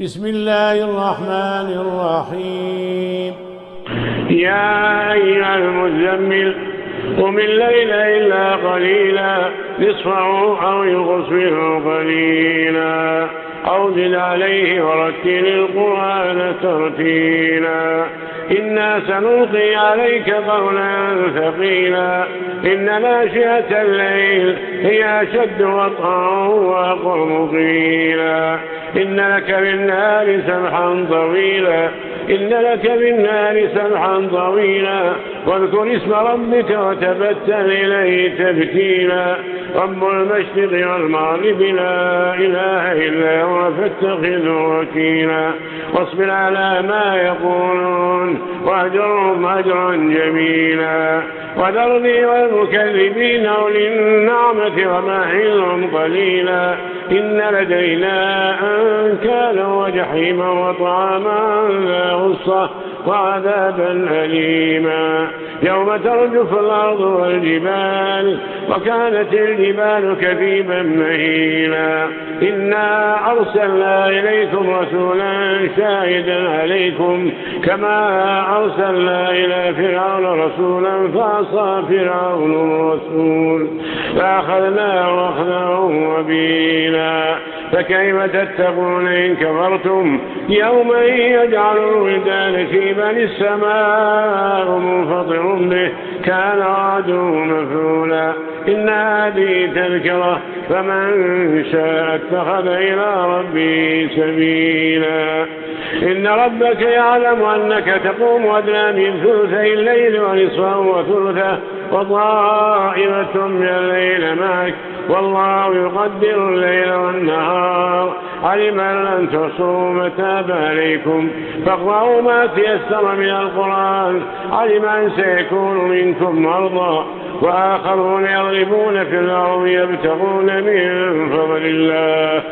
بسم الله الرحمن الرحيم. يا أيها المزمل قم الليل إلا قليلا نصفه أو ينقص منه قليلا أو زد عليه ورتل القرآن ترتيلا إنا سنلقي عليك قولا ثقيلا إن ناشئة الليل هي أشد وطئا وأقوم قيلا إن لك بالنهار سبحا طويلا واذكر اسم ربك وتبتل إليه تبتيلا رب المشرق والمغرب لا إله إلا هو فاتخذه وكيلا واصبر على ما يقولون واهجرهم هجرا جميلا وذرني والمكذبين أولي النعمة ومهلهم قليلا إن لدينا أنكالا وجحيما وطعاما ذا غصة وعذابا أليما يوم ترجف الأرض والجبال وكانت الجبال كثيبا مهيلا إنا أرسلنا إليكم رسولا شاهدا عليكم كما أرسلنا إلى فرعون رسولا فعصى فرعون الرسول فأخذناه أخذا وبيلا فكيف تتقون إن كفرتم يوما يجعل الولدان شيبا السماء منفطر به كان وعده مفعولا إن هذه تذكرة فمن شاء اتخذ إلى ربه سبيلا إن ربك يعلم أنك تقوم أدنى من ثلثي الليل ونصفه وثلثه وطائفة من الليل معك والله يقدر الليل والنهار علم أن لن تحصوا فتاب عليكم فاقرأوا ما تيسر من القرآن علم أن سيكون منكم مرضى وآخرون يضربون في الأرض يبتغون من فضل الله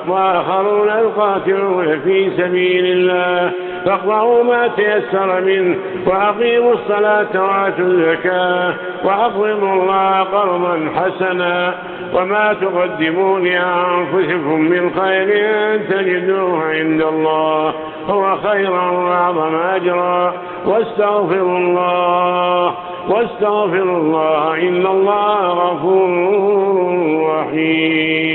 وآخرون يقاتلون في سبيل الله فاقرأوا ما تيسر منه وأقيموا الصلاة وآتوا الزكاة وأقرضوا الله قرضا حسنا وما تقدموا لأنفسكم من خير تجدوه عند الله هو خيرا وأعظم أجرا واستغفروا الله إن الله غفور رحيم.